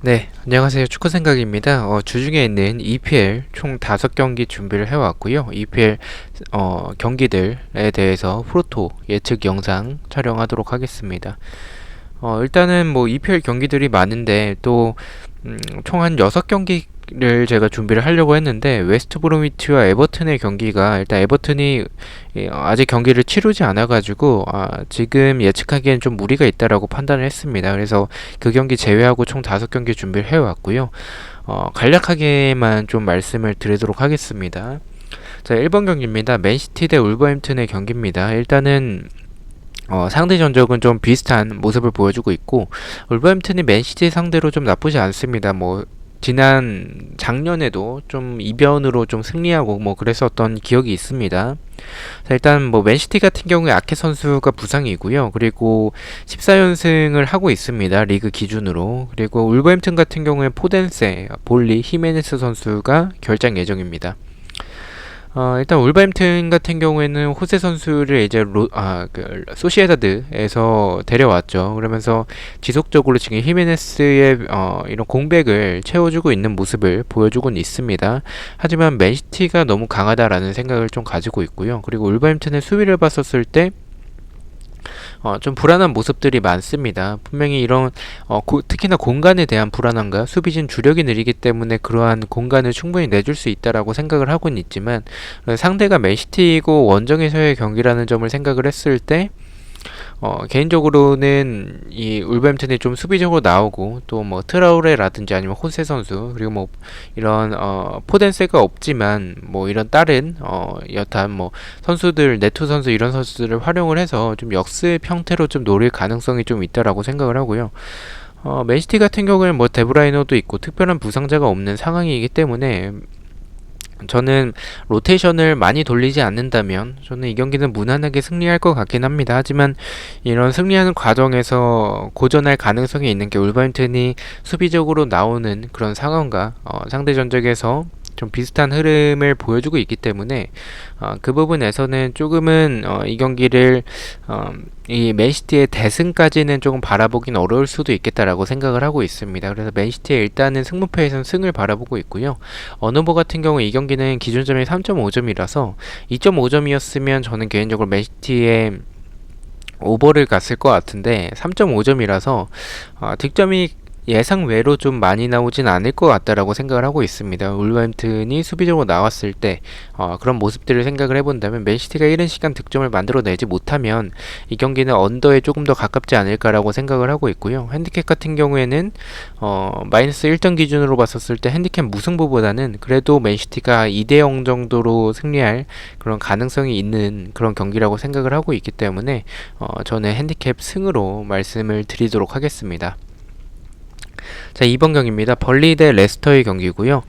네, 안녕하세요. 축구생각입니다. 주중에 있는 EPL 총 5경기 준비를 해왔고요. EPL 경기들에 대해서 프로토 예측 영상 촬영하도록 하겠습니다. 일단은 뭐 EPL 경기들이 많은데 또 총 한 6경기를 제가 준비를 하려고 했는데 웨스트 브로미치와 에버튼의 경기가 일단 에버튼이 아직 경기를 치르지 않아가지고 지금 예측하기엔 좀 무리가 있다라고 판단을 했습니다. 그래서 그 경기 제외하고 총 5경기 준비를 해왔고요. 간략하게만 좀 말씀을 드리도록 하겠습니다. 자, 1번 경기입니다. 맨시티 대 울버햄튼의 경기입니다. 일단은 상대 전적은 좀 비슷한 모습을 보여주고 있고 울버햄튼이 맨시티 상대로 좀 나쁘지 않습니다. 뭐 지난 작년에도 좀 이변으로 좀 승리하고 뭐 그랬었던 기억이 있습니다. 자, 일단 뭐 맨시티 같은 경우에 아케 선수가 부상이고요. 그리고 14연승을 하고 있습니다. 리그 기준으로. 그리고 울버햄튼 같은 경우에 포덴세, 볼리, 히메네스 선수가 결장 예정입니다. 일단 울버햄튼 같은 경우에는 호세 선수를 이제 소시에다드에서 데려왔죠. 그러면서 지속적으로 지금 히메네스의 이런 공백을 채워주고 있는 모습을 보여주고는 있습니다. 하지만 맨시티가 너무 강하다라는 생각을 좀 가지고 있고요. 그리고 울버햄튼의 수비를 봤었을 때 좀 불안한 모습들이 많습니다. 분명히 이런 특히나 공간에 대한 불안함과 수비진 주력이 느리기 때문에 그러한 공간을 충분히 내줄 수 있다라고 생각을 하고는 있지만 상대가 맨시티이고 원정에서의 경기라는 점을 생각을 했을 때 개인적으로는 이 울버햄튼이 좀 수비적으로 나오고 또 뭐 트라우레라든지 아니면 호세 선수 그리고 뭐 이런 포덴세가 없지만 뭐 이런 다른 여탄 뭐 선수들 네투 선수 이런 선수들을 활용을 해서 좀 역습 형태로 좀 노릴 가능성이 좀 있다라고 생각을 하고요. 맨시티 같은 경우에는 뭐 데브라이너도 있고 특별한 부상자가 없는 상황이기 때문에 저는 로테이션을 많이 돌리지 않는다면 저는 이 경기는 무난하게 승리할 것 같긴 합니다. 하지만 이런 승리하는 과정에서 고전할 가능성이 있는 게 울버햄튼이 수비적으로 나오는 그런 상황과 상대 전적에서 좀 비슷한 흐름을 보여주고 있기 때문에 그 부분에서는 조금은 이 경기를 이 맨시티의 대승까지는 조금 바라보긴 어려울 수도 있겠다라고 생각을 하고 있습니다. 그래서 맨시티의 일단은 승무패에서는 승을 바라보고 있고요. 언어버 같은 경우 이 경기는 기준점이 3.5점이라서 2.5점이었으면 저는 개인적으로 맨시티의 오버를 갔을 것 같은데 3.5점이라서 득점이 예상 외로 좀 많이 나오진 않을 것 같다라고 생각을 하고 있습니다. 울버햄튼이 수비적으로 나왔을 때 그런 모습들을 생각을 해본다면 맨시티가 이른 시간 득점을 만들어내지 못하면 이 경기는 언더에 조금 더 가깝지 않을까라고 생각을 하고 있고요. 핸디캡 같은 경우에는 마이너스 1점 기준으로 봤었을 때 핸디캡 무승부보다는 그래도 맨시티가 2대0 정도로 승리할 그런 가능성이 있는 그런 경기라고 생각을 하고 있기 때문에 저는 핸디캡 승으로 말씀을 드리도록 하겠습니다. 자, 2번 경기입니다. 벌리 대 레스터의 경기고요.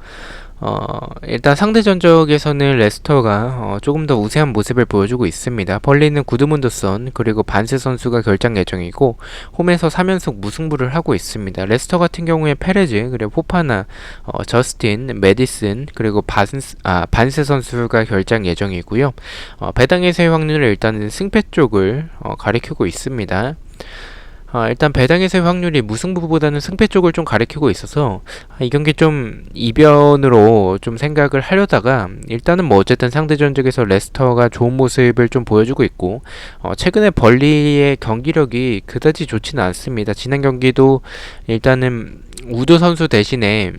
일단 상대 전적에서는 레스터가 조금 더 우세한 모습을 보여주고 있습니다. 벌리는 구드문드선 그리고 반스 선수가 결장 예정이고 홈에서 3연속 무승부를 하고 있습니다. 레스터 같은 경우에 페레즈 그리고 포파나 저스틴, 메디슨 그리고 반스 선수가 결장 예정이고요. 배당에서의 확률을 일단은 승패 쪽을 가리키고 있습니다. 일단 배당에서의 확률이 무승부보다는 승패 쪽을 좀 가리키고 있어서 이 경기 좀 이변으로 좀 생각을 하려다가 일단은 뭐 어쨌든 상대 전적에서 레스터가 좋은 모습을 좀 보여주고 있고 최근에 벌리의 경기력이 그다지 좋지는 않습니다. 지난 경기도 일단은 우드 선수 대신에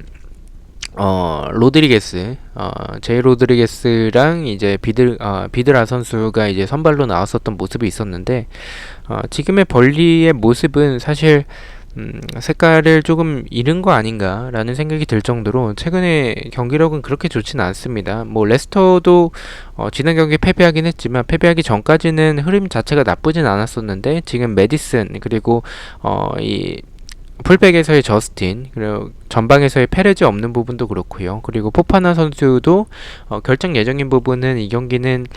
로드리게스, 제이 로드리게스랑 이제 비드라 선수가 이제 선발로 나왔었던 모습이 있었는데, 지금의 벌리의 모습은 사실, 색깔을 조금 잃은 거 아닌가라는 생각이 들 정도로 최근에 경기력은 그렇게 좋지는 않습니다. 뭐 레스터도 지난 경기 패배하긴 했지만 패배하기 전까지는 흐름 자체가 나쁘진 않았었는데 지금 메디슨 그리고 이 풀백에서의 저스틴 그리고 전방에서의 페레즈 없는 부분도 그렇고요. 그리고 포파나 선수도 결정 예정인 부분은 이 경기는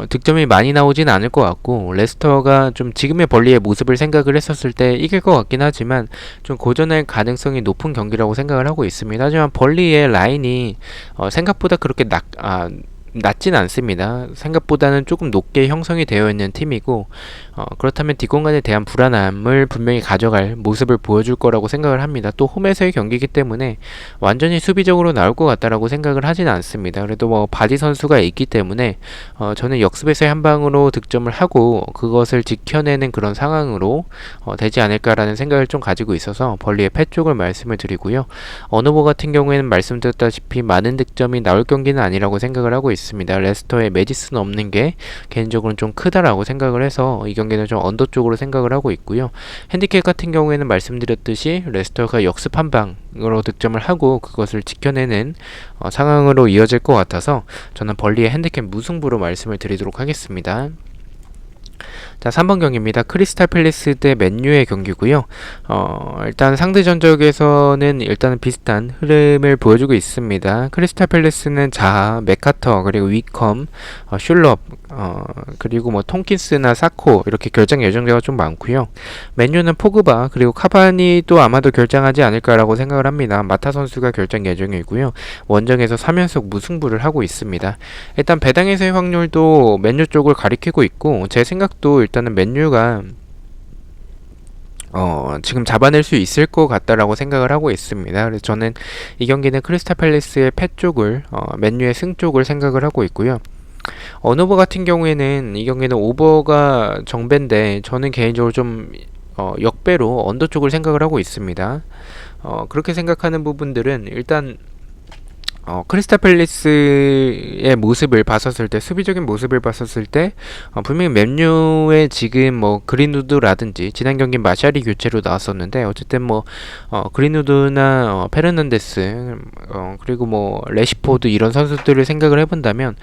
득점이 많이 나오진 않을 것 같고 레스터가 좀 지금의 벌리의 모습을 생각을 했었을 때 이길 것 같긴 하지만 좀 고전할 가능성이 높은 경기라고 생각을 하고 있습니다. 하지만 벌리의 라인이 생각보다 그렇게 낮진 않습니다. 생각보다는 조금 높게 형성이 되어 있는 팀이고, 그렇다면 뒷공간에 대한 불안함을 분명히 가져갈 모습을 보여줄 거라고 생각을 합니다. 또 홈에서의 경기이기 때문에 완전히 수비적으로 나올 것 같다라고 생각을 하진 않습니다. 그래도 뭐 바디 선수가 있기 때문에 저는 역습에서의 한 방으로 득점을 하고 그것을 지켜내는 그런 상황으로 되지 않을까라는 생각을 좀 가지고 있어서 벌리의 패 쪽을 말씀을 드리고요. 언어보 같은 경우에는 말씀드렸다시피 많은 득점이 나올 경기는 아니라고 생각을 하고 있습니다. 레스터에 메디슨 없는 게 개인적으로는 좀 크다라고 생각을 해서 이 경기는 좀 언더 쪽으로 생각을 하고 있고요. 핸디캡 같은 경우에는 말씀드렸듯이 레스터가 역습 한 방으로 득점을 하고 그것을 지켜내는 상황으로 이어질 것 같아서 저는 벌리의 핸디캡 무승부로 말씀을 드리도록 하겠습니다. 자, 3번 경기입니다. 크리스탈 팰리스 대 맨유의 경기고요. 일단 상대 전적에서는 일단은 비슷한 흐름을 보여주고 있습니다. 크리스탈 팰리스는 자하, 맥카터, 그리고 위컴, 슐럽, 그리고 뭐 톰킨스나 사코 이렇게 결장 예정자가 좀 많고요. 맨유는 포그바 그리고 카바니도 아마도 결장하지 않을까라고 생각을 합니다. 마타 선수가 결장 예정이고요. 원정에서 3연속 무승부를 하고 있습니다. 일단 배당에서의 확률도 맨유 쪽을 가리키고 있고 제 생각도 일단은 맨유가 지금 잡아낼 수 있을 것 같다라고 생각을 하고 있습니다. 그래서 저는 이 경기는 크리스탈 팰리스의 패 쪽을 맨유의 승 쪽을 생각을 하고 있고요. 언오버 같은 경우에는 이 경기는 오버가 정배인데 저는 개인적으로 좀 역배로 언더 쪽을 생각을 하고 있습니다. 그렇게 생각하는 부분들은 일단 크리스탈 팰리스의 모습을 봤었을 때, 수비적인 모습을 봤었을 때, 분명히 맨유의 지금 뭐 그린우드라든지 지난 경기 마샬이 교체로 나왔었는데 어쨌든 뭐 그린우드나 페르난데스 그리고 뭐 레시포드 이런 선수들을 생각을 해본다면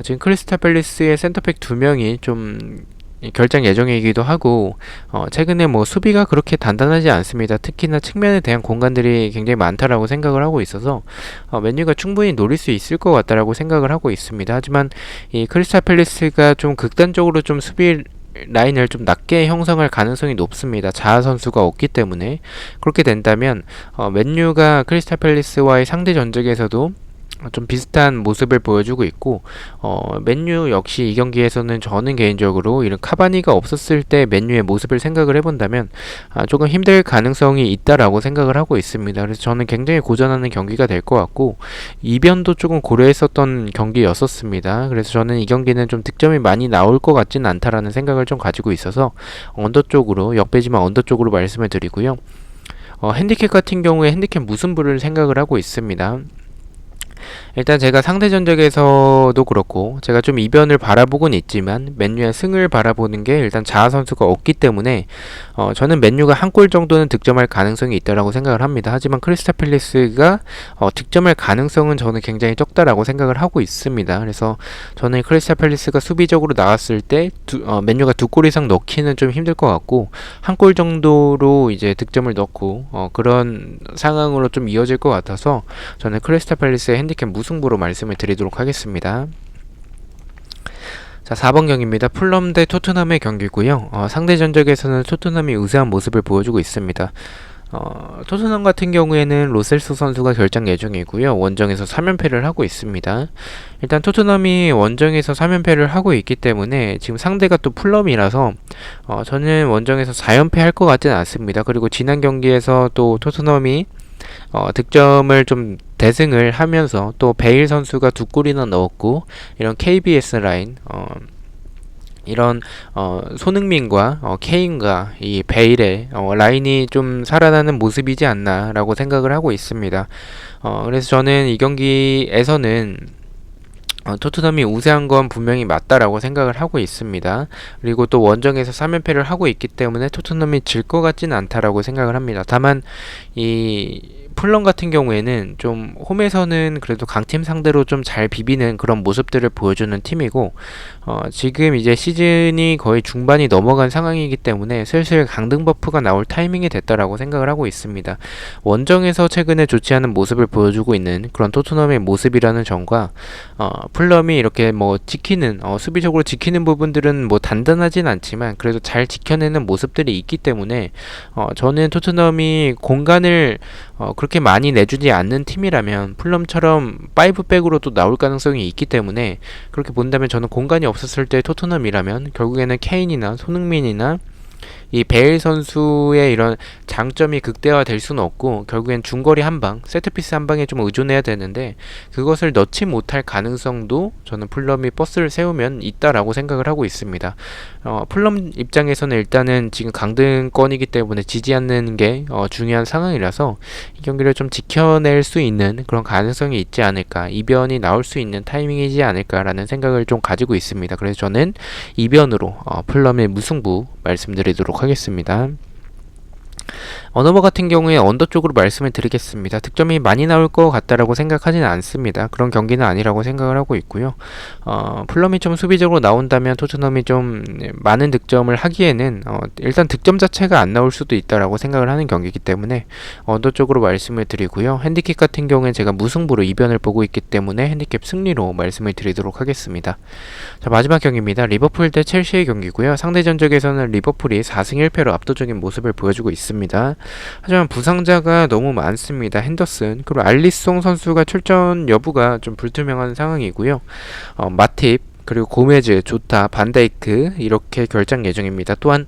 지금 크리스탈 팰리스의 센터백 두 명이 좀 결장 예정이기도 하고 최근에 뭐 수비가 그렇게 단단하지 않습니다. 특히나 측면에 대한 공간들이 굉장히 많다라고 생각을 하고 있어서 맨유가 충분히 노릴 수 있을 것 같다라고 생각을 하고 있습니다. 하지만 이 크리스탈 팰리스가 좀 극단적으로 좀 수비 라인을 좀 낮게 형성할 가능성이 높습니다. 자아 선수가 없기 때문에 그렇게 된다면 맨유가 크리스탈 팰리스와의 상대 전적에서도 좀 비슷한 모습을 보여주고 있고 맨유 역시 이 경기에서는 저는 개인적으로 이런 카바니가 없었을 때 맨유의 모습을 생각을 해본다면 조금 힘들 가능성이 있다라고 생각을 하고 있습니다. 그래서 저는 굉장히 고전하는 경기가 될 것 같고 이변도 조금 고려했었던 경기였었습니다. 그래서 저는 이 경기는 좀 득점이 많이 나올 것 같지는 않다라는 생각을 좀 가지고 있어서 언더 쪽으로 역배지만 언더 쪽으로 말씀을 드리고요. 핸디캡 같은 경우에 핸디캡 무승부를 생각을 하고 있습니다. 일단 제가 상대 전적에서도 그렇고 제가 좀 이변을 바라보곤 있지만 맨유의 승을 바라보는 게 일단 자아 선수가 없기 때문에 저는 맨유가 한 골 정도는 득점할 가능성이 있다라고 생각을 합니다. 하지만 크리스탈 팰리스가 득점할 가능성은 저는 굉장히 적다라고 생각을 하고 있습니다. 그래서 저는 크리스탈 팰리스가 수비적으로 나왔을 때 맨유가 두 골 이상 넣기는 좀 힘들 것 같고 한 골 정도로 이제 득점을 넣고 그런 상황으로 좀 이어질 것 같아서 저는 크리스탈 팰리스의 핸디캡 무승부로 말씀을 드리도록 하겠습니다. 자, 4번 경기입니다. 풀럼 대 토트넘의 경기고요. 상대 전적에서는 토트넘이 우세한 모습을 보여주고 있습니다. 토트넘 같은 경우에는 로셀소 선수가 결장 예정이고요. 원정에서 3연패를 하고 있습니다. 일단 토트넘이 원정에서 3연패를 하고 있기 때문에 지금 상대가 또 풀럼이라서 저는 원정에서 4연패 할 것 같지는 않습니다. 그리고 지난 경기에서 또 토트넘이 득점을 좀 대승을 하면서 또 베일 선수가 두 골이나 넣었고 이런 KBS 라인 이런 손흥민과 케인과 이 베일의 라인이 좀 살아나는 모습이지 않나라고 생각을 하고 있습니다. 그래서 저는 이 경기에서는 토트넘이 우세한 건 분명히 맞다라고 생각을 하고 있습니다. 그리고 또 원정에서 3연패를 하고 있기 때문에 토트넘이 질 것 같지는 않다라고 생각을 합니다. 다만 이 풀럼 같은 경우에는 좀 홈에서는 그래도 강팀 상대로 좀 잘 비비는 그런 모습들을 보여주는 팀이고 지금 이제 시즌이 거의 중반이 넘어간 상황이기 때문에 슬슬 강등 버프가 나올 타이밍이 됐다라고 생각을 하고 있습니다. 원정에서 최근에 좋지 않은 모습을 보여주고 있는 그런 토트넘의 모습이라는 점과 풀럼이 이렇게 뭐 지키는 수비적으로 지키는 부분들은 뭐 단단하진 않지만 그래도 잘 지켜내는 모습들이 있기 때문에 저는 토트넘이 공간을 그렇게 그렇게 많이 내주지 않는 팀이라면 풀럼처럼 5백으로도 나올 가능성이 있기 때문에 그렇게 본다면 저는 공간이 없었을 때 토트넘이라면 결국에는 케인이나 손흥민이나 이 베일 선수의 이런 장점이 극대화될 수는 없고 결국엔 중거리 한 방, 세트피스 한 방에 좀 의존해야 되는데 그것을 넣지 못할 가능성도 저는 풀럼이 버스를 세우면 있다라고 생각을 하고 있습니다. 풀럼 입장에서는 일단은 지금 강등권이기 때문에 지지 않는 게 중요한 상황이라서 이 경기를 좀 지켜낼 수 있는 그런 가능성이 있지 않을까, 이변이 나올 수 있는 타이밍이지 않을까라는 생각을 좀 가지고 있습니다. 그래서 저는 이변으로 풀럼의 무승부 말씀드리도록 하겠습니다. 언어버 같은 경우에 언더 쪽으로 말씀을 드리겠습니다. 득점이 많이 나올 것 같다라고 생각하지는 않습니다. 그런 경기는 아니라고 생각을 하고 있고요. 풀럼이 좀 수비적으로 나온다면 토트넘이 좀 많은 득점을 하기에는 일단 득점 자체가 안 나올 수도 있다라고 생각을 하는 경기이기 때문에 언더 쪽으로 말씀을 드리고요. 핸디캡 같은 경우에 제가 무승부로 이변을 보고 있기 때문에 핸디캡 승리로 말씀을 드리도록 하겠습니다. 자, 마지막 경기입니다. 리버풀 대 첼시의 경기고요. 상대 전적에서는 리버풀이 4승 1패로 압도적인 모습을 보여주고 있습니다. 하지만 부상자가 너무 많습니다. 핸더슨 그리고 알리송 선수가 출전 여부가 좀 불투명한 상황이고요. 마팁 그리고 고메즈, 조타, 반다이크 이렇게 결장 예정입니다. 또한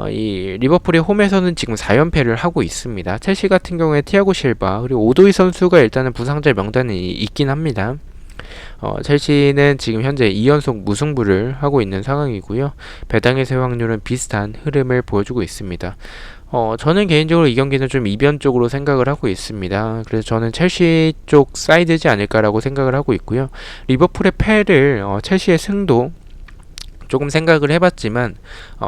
이 리버풀이 홈에서는 지금 4연패를 하고 있습니다. 첼시 같은 경우에 티아고 실바 그리고 오도이 선수가 일단은 부상자 명단에 있긴 합니다. 첼시는 지금 현재 2연속 무승부를 하고 있는 상황이고요. 배당의 세 확률은 비슷한 흐름을 보여주고 있습니다. 저는 개인적으로 이 경기는 좀 이변 쪽으로 생각을 하고 있습니다. 그래서 저는 첼시 쪽 사이드지 않을까라고 생각을 하고 있고요. 리버풀의 패를 첼시의 승도 조금 생각을 해봤지만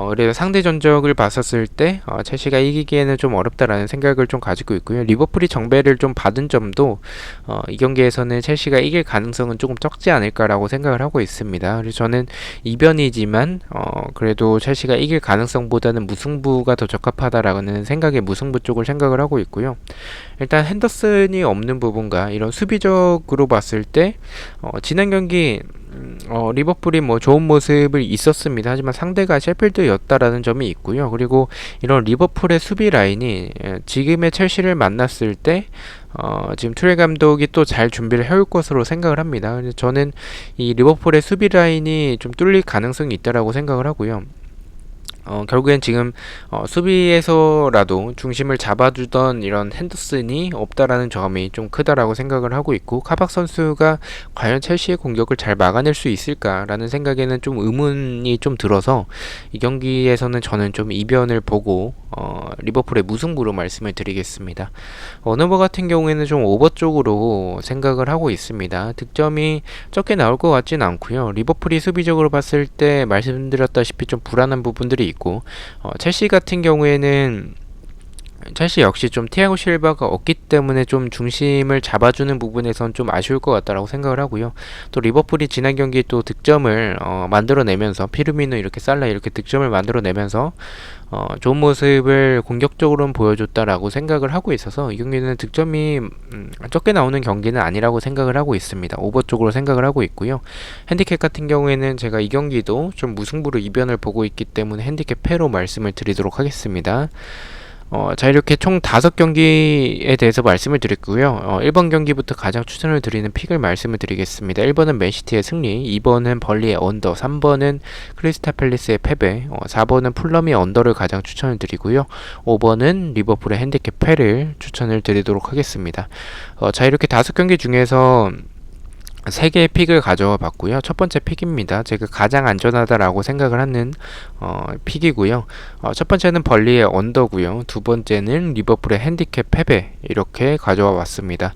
그래도 상대 전적을 봤었을 때 첼시가 이기기에는 좀 어렵다라는 생각을 좀 가지고 있고요. 리버풀이 정배를 좀 받은 점도 이 경기에서는 첼시가 이길 가능성은 조금 적지 않을까라고 생각을 하고 있습니다. 그래서 저는 이변이지만 그래도 첼시가 이길 가능성보다는 무승부가 더 적합하다라는 생각에 무승부 쪽을 생각을 하고 있고요. 일단 핸더슨이 없는 부분과 이런 수비적으로 봤을 때 지난 경기 리버풀이 뭐 좋은 모습을 있었습니다. 하지만 상대가 셰필드였다라는 점이 있고요. 그리고 이런 리버풀의 수비 라인이 지금의 첼시를 만났을 때 지금 투렐 감독이 또 잘 준비를 해올 것으로 생각을 합니다. 그래서 저는 이 리버풀의 수비 라인이 좀 뚫릴 가능성이 있다라고 생각을 하고요. 결국엔 지금 수비에서라도 중심을 잡아주던 이런 핸더슨이 없다라는 점이 좀 크다라고 생각을 하고 있고, 카박 선수가 과연 첼시의 공격을 잘 막아낼 수 있을까라는 생각에는 좀 의문이 좀 들어서 이 경기에서는 저는 좀 이변을 보고 리버풀의 무승부로 말씀을 드리겠습니다. 어느버 같은 경우에는 좀 오버 쪽으로 생각을 하고 있습니다. 득점이 적게 나올 것 같진 않고요. 리버풀이 수비적으로 봤을 때 말씀드렸다시피 좀 불안한 부분들이 있고, 첼시 같은 경우에는 첼시 역시 좀 티아고 실바가 없기 때문에 좀 중심을 잡아주는 부분에선 좀 아쉬울 것 같다라고 생각을 하고요. 또 리버풀이 지난 경기 또 득점을 만들어내면서 피르미누 이렇게 살라 이렇게 득점을 만들어내면서 좋은 모습을 공격적으로는 보여줬다라고 생각을 하고 있어서 이 경기는 득점이 적게 나오는 경기는 아니라고 생각을 하고 있습니다. 오버 쪽으로 생각을 하고 있고요. 핸디캡 같은 경우에는 제가 이 경기도 좀 무승부로 이변을 보고 있기 때문에 핸디캡 패로 말씀을 드리도록 하겠습니다. 자, 이렇게 총 5경기에 대해서 말씀을 드렸고요. 1번 경기부터 가장 추천을 드리는 픽을 말씀을 드리겠습니다. 1번은 맨시티의 승리, 2번은 벌리의 언더, 3번은 크리스탈 팰리스의 패배, 4번은 풀럼의 언더를 가장 추천을 드리고요. 5번은 리버풀의 핸디캡 패를 추천을 드리도록 하겠습니다. 자, 이렇게 5경기 중에서 3개의 픽을 가져와 봤고요. 첫 번째 픽입니다. 제가 가장 안전하다라고 생각을 하는 픽이고요. 첫 번째는 벌리의 언더고요. 두 번째는 리버풀의 핸디캡 패배, 이렇게 가져와 봤습니다.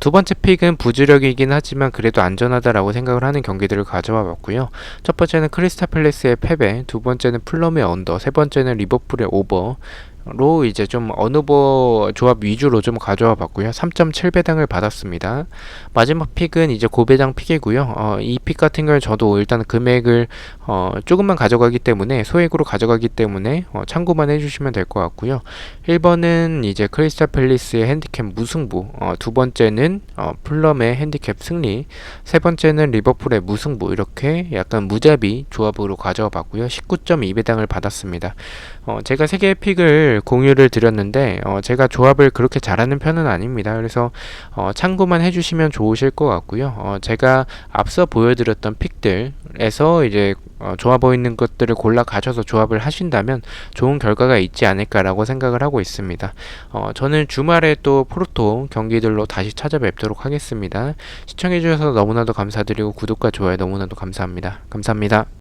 두 번째 픽은 부주력이긴 하지만 그래도 안전하다라고 생각을 하는 경기들을 가져와 봤고요. 첫 번째는 크리스탈 팰리스의 패배, 두 번째는 풀럼의 언더, 세 번째는 리버풀의 오버 로 이제 좀 어느버 조합 위주로 좀 가져와 봤고요. 3.7배당을 받았습니다. 마지막 픽은 이제 고배당 픽이고요. 이 픽 같은 경우는 저도 일단 금액을 조금만 가져가기 때문에, 소액으로 가져가기 때문에 참고만 해주시면 될 것 같고요. 1번은 이제 크리스탈 팰리스의 핸디캡 무승부, 두 번째는 풀럼의 핸디캡 승리, 세 번째는 리버풀의 무승부, 이렇게 약간 무자비 조합으로 가져와 봤고요. 19.2배당을 받았습니다. 제가 3개의 픽을 팁을 공유를 드렸는데 제가 조합을 그렇게 잘하는 편은 아닙니다. 그래서 참고만 해주시면 좋으실 것 같고요. 제가 앞서 보여드렸던 픽들에서 이제 좋아 보이는 것들을 골라 가셔서 조합을 하신다면 좋은 결과가 있지 않을까라고 생각을 하고 있습니다. 저는 주말에 또 프로토 경기들로 다시 찾아뵙도록 하겠습니다. 시청해주셔서 너무나도 감사드리고 구독과 좋아요 너무나도 감사합니다. 감사합니다.